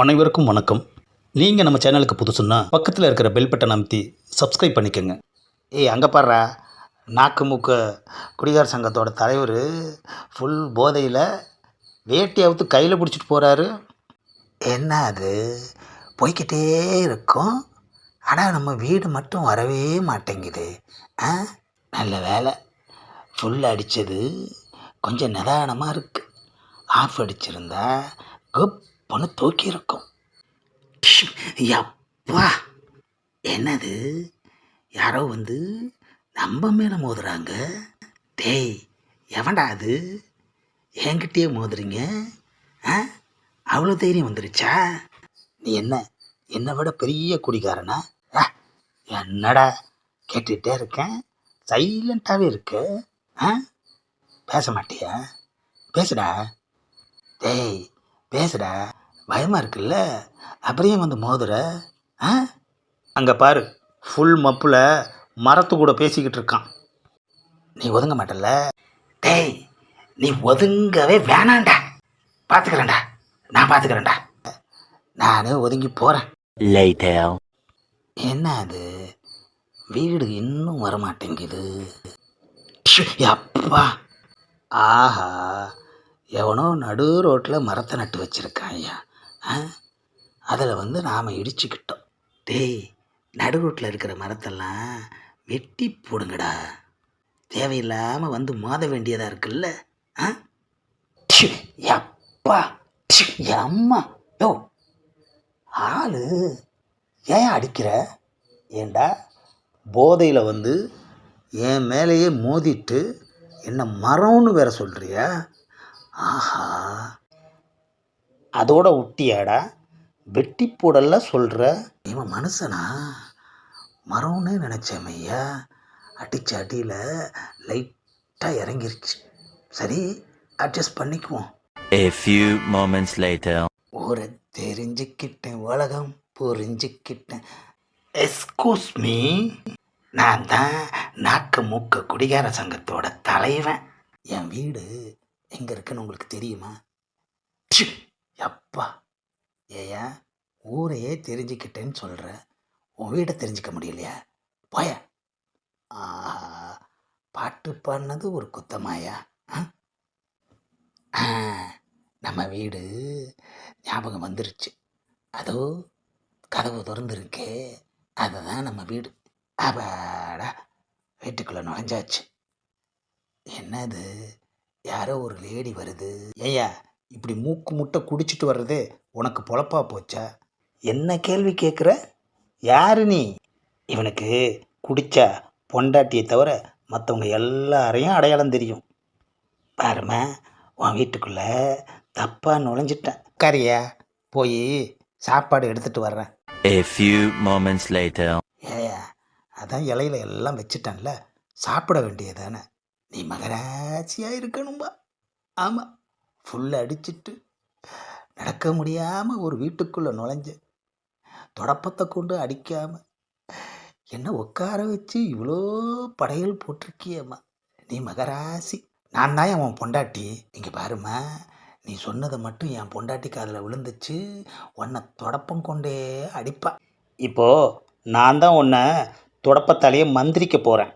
அனைவருக்கும் வணக்கம். நீங்கள் நம்ம சேனலுக்கு புதுசுன்னா பக்கத்தில் இருக்கிற பெல் பட்டன் அமைத்தி சப்ஸ்கிரைப் பண்ணிக்கோங்க. ஏய் அங்கே பாடுறா, நாக்கு மூக்கு குடிகார சங்கத்தோட தலைவர் ஃபுல் போதையில் வேட்டி அவுத்து கையில் பிடிச்சிட்டு போகிறாரு. என்ன அது போய்கிட்டே இருக்கும், ஆனால் நம்ம வீடு மட்டும் வரவே மாட்டேங்குது. ஆ, நல்ல வேலை, ஃபுல் அடித்தது கொஞ்சம் நிதானமாக இருக்குது. ஆஃப் அடிச்சிருந்தா கப்புன்னு தூக்கி இருக்கும். யப்பா, என்னது யாரோ வந்து நம்ம மேலே மோதுறாங்க. டேய், எவன்டா அது என்கிட்டயே மோதுறீங்க? ஆ, அவ்வளோ தைரியம் வந்துருச்சா? நீ என்னை விட பெரிய குடிகாரனா? என்னடா கேட்டுகிட்டே இருக்கேன், சைலண்ட்டாகவே இருக்க. ஆ, பேச மாட்டியா? பேசுடா. டேய் பேசுடா, பயமாக இருக்குல்ல, அப்படியே வந்து மோதுற. ஆ, அங்கே பாரு, ஃபுல் மப்பில் மரத்து கூட பேசிக்கிட்டு இருக்கான். நீ ஒதுங்க மாட்டல்ல? டேய், நீ ஒதுங்கவே வேணாண்டா. பார்த்துக்கிறேன்டா, நான் பார்த்துக்கிறேன்டா. நான் ஒதுங்கி போகிறேன். என்ன அது வீடு இன்னும் வரமாட்டேங்குது? அப்பா, ஆஹா, எவனோ நடு ரோட்டில் மரத்தை நட்டு வச்சுருக்கான் ஐயா. அதில் வந்து நாம் இடிச்சுக்கிட்டோம். டேய், நடு ரோட்டில் இருக்கிற மரத்தெல்லாம் வெட்டி போடுங்கடா, தேவையில்லாமல் வந்து மோத வேண்டியதாக இருக்குல்ல. அப்பா, அம்மா, யோ ஆளு ஏன் அடிக்கிற? ஏண்டா போதையில் வந்து என் மேலேயே மோதிட்டு என்ன மரம்னு வேற சொல்கிறியா? ஆஹா, அதோட ஒட்டியாடா வெட்டி போடலாம் சொல்கிற? இவன் மனுஷனா? மரம்னு நினச்சேன் ஐயா. அடித்த அடியில் லைட்டாக இறங்கிருச்சு. சரி, அட்ஜஸ்ட் பண்ணிக்குவோம். A few moments later. ஊரை தெரிஞ்சுக்கிட்டேன், உலகம் புரிஞ்சுக்கிட்டேன். எஸ்கூஸ் மீ, நான் தான் நாக்கு மூக்கு குடிகார சங்கத்தோட தலைவன். என் வீடு எங்கே இருக்குன்னு உங்களுக்கு தெரியுமா? அப்பா, ஏயா ஊரையே தெரிஞ்சுக்கிட்டேன்னு சொல்கிற, உன் வீடை தெரிஞ்சுக்க முடியலையா? போய. ஆஹா, பாட்டு பாடினது ஒரு குத்தமாயா? நம்ம வீடு ஞாபகம் வந்துருச்சு. அதோ கதவு திறந்துருக்கே, அதுதான் நம்ம வீடு. அப்பாடா, வீட்டுக்குள்ளே நுழைஞ்சாச்சு. என்னது, யாரோ ஒரு லேடி வருது. ஏய்யா, இப்படி மூக்கு முட்டை குடிச்சிட்டு வர்றது உனக்கு பொழப்பா போச்சா? என்ன கேள்வி கேட்குற? யாரு நீ? இவனுக்கு குடித்தா பொண்டாட்டியை தவிர மற்றவங்க எல்லாரையும் அடையாளம் தெரியும். பாருமா, உன் வீட்டுக்குள்ளே தப்பாக நுழைஞ்சிட்டேன். கரியா, போய் சாப்பாடு எடுத்துகிட்டு வர்றேன். A few moments later. ஏயா, அதான் இலையில எல்லாம் வச்சுட்டேன்ல, சாப்பிட வேண்டியதானே. நீ மகராட்சியாக இருக்கணும்பா. ஆமாம், ஃபுல்லாக அடிச்சிட்டு நடக்க முடியாமல் ஒரு வீட்டுக்குள்ளே நுழைஞ்ச, தொடப்பத்தை கொண்டு அடிக்காமல் என்ன உட்கார வச்சு இவ்வளோ படையல் போட்டிருக்கியம்மா. நீ மகராசி. நான் தான் உன் பொண்டாட்டி. இங்கே பாருமா, நீ சொன்னதை மட்டும் என் பொண்டாட்டிக்கு அதில் விழுந்துச்சு, உன்னை தொடப்பம் கொண்டே அடிப்பா. இப்போது நான் தான் உன்னை தொடப்பத்தாலேயே மந்திரிக்க போகிறேன்.